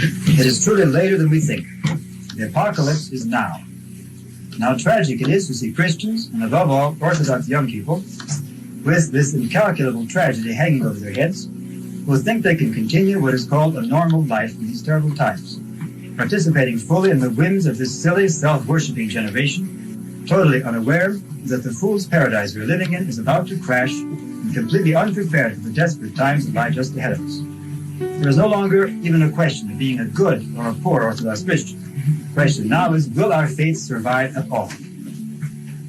It is truly later than we think. The apocalypse is now. And how tragic it is to see Christians, and above all, Orthodox young people, with this incalculable tragedy hanging over their heads, who think they can continue what is called a normal life in these terrible times, participating fully in the whims of this silly, self-worshipping generation, totally unaware that the fool's paradise we're living in is about to crash, and completely unprepared for the desperate times that lie just ahead of us. There is no longer even a question of being a good or a poor Orthodox Christian. The question now is, will our faith survive at all?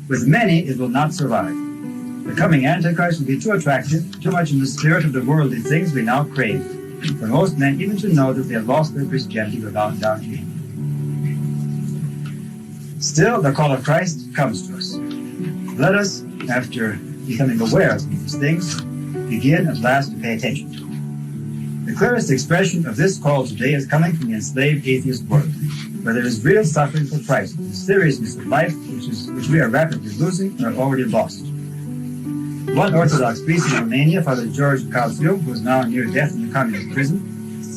With many, it will not survive. The coming Antichrist will be too attractive, too much in the spirit of the worldly things we now crave, for most men even to know that they have lost their Christianity without doubt to him. Still, the call of Christ comes to us. Let us, after becoming aware of these things, begin at last to pay attention to it. The clearest expression of this call today is coming from the enslaved atheist world, where there is real suffering for Christ, the seriousness of life which we are rapidly losing or have already lost. One Orthodox priest in Romania, Father George Calciu, who is now near death in a communist prison,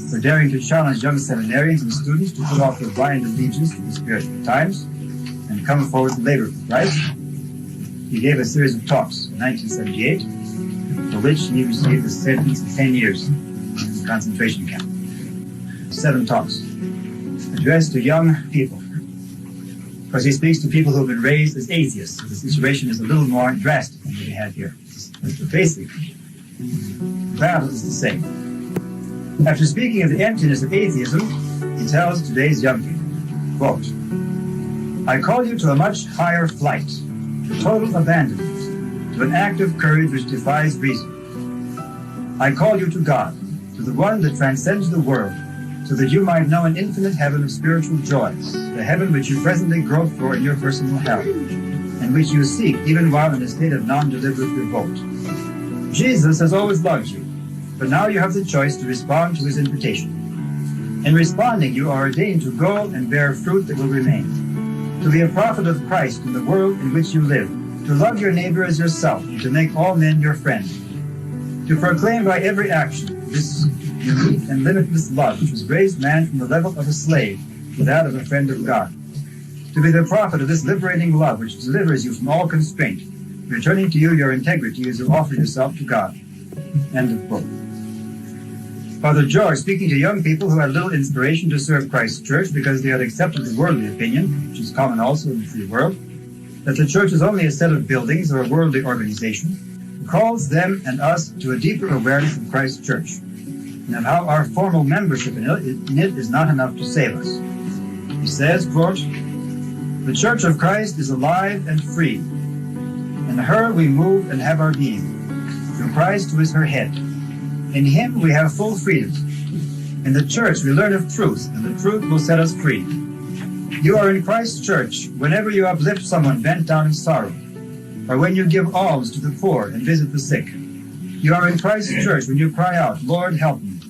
for daring to challenge young seminarians and students to put off their blind allegiance to the spirit of the times and come forward to labor for Christ. He gave a series of talks in 1978, for which he received a sentence of 10 years in the concentration camp. 7 talks addressed to young people, because he speaks to people who have been raised as atheists, so the situation is a little more drastic than we have here. But basically, the battle is the same. After speaking of the emptiness of atheism, he tells today's young people, quote, "I call you to a much higher flight, to total abandonment, to an act of courage which defies reason. I call you to God, to the one that transcends the world, so that you might know an infinite heaven of spiritual joys, the heaven which you presently grope for in your personal hell, and which you seek even while in a state of non-deliberate revolt. Jesus has always loved you, but now you have the choice to respond to his invitation. In responding, you are ordained to go and bear fruit that will remain, to be a prophet of Christ in the world in which you live, to love your neighbor as yourself, and to make all men your friends, to proclaim by every action this unique and limitless love which has raised man from the level of a slave to that of a friend of God, to be the prophet of this liberating love which delivers you from all constraint, returning to you your integrity as you offer yourself to God." End of quote. Father George, speaking to young people who had little inspiration to serve Christ's church because they had accepted the worldly opinion, which is common also in the free world, that the church is only a set of buildings or a worldly organization, calls them and us to a deeper awareness of Christ's church, and of how our formal membership in it is not enough to save us. He says, quote, "The Church of Christ is alive and free. In her we move and have our being, through Christ who is her head. In him we have full freedom. In the church we learn of truth, and the truth will set us free. You are in Christ's church whenever you uplift someone bent down in sorrow, or when you give alms to the poor and visit the sick. You are in Christ's church when you cry out, 'Lord, help me.'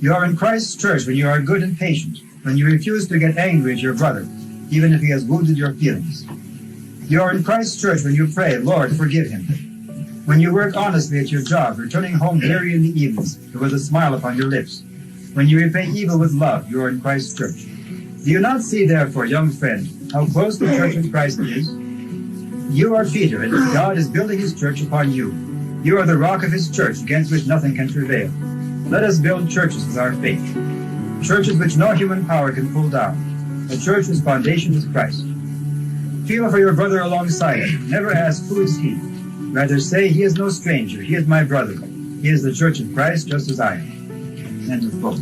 You are in Christ's church when you are good and patient, when you refuse to get angry at your brother, even if he has wounded your feelings. You are in Christ's church when you pray, 'Lord, forgive him.' When you work honestly at your job, returning home weary in the evenings, but with a smile upon your lips. When you repay evil with love, you are in Christ's church. Do you not see, therefore, young friend, how close the church of Christ is? You are Peter, and God is building his church upon you. You are the rock of his church, against which nothing can prevail. Let us build churches with our faith, churches which no human power can pull down, a church whose foundation is Christ. Feel for your brother alongside you. Never ask, 'Who is he?' Rather say, 'He is no stranger. He is my brother. He is the church of Christ, just as I am.'" End of quote.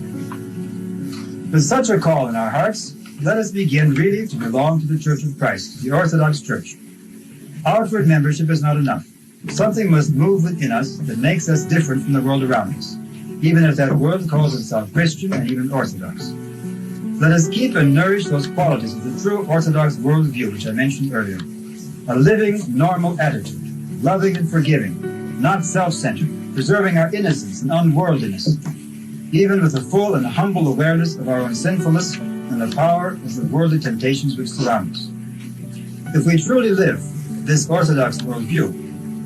With such a call in our hearts, let us begin really to belong to the Church of Christ, the Orthodox Church. Outward membership is not enough. Something must move within us that makes us different from the world around us, even if that world calls itself Christian and even Orthodox. Let us keep and nourish those qualities of the true Orthodox worldview which I mentioned earlier. A living, normal attitude, loving and forgiving, not self-centered, preserving our innocence and unworldliness, even with a full and humble awareness of our own sinfulness and the power of the worldly temptations which surround us. If we truly live this Orthodox worldview,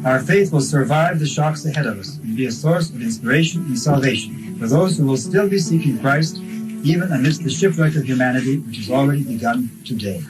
our faith will survive the shocks ahead of us and be a source of inspiration and salvation for those who will still be seeking Christ even amidst the shipwreck of humanity which has already begun today.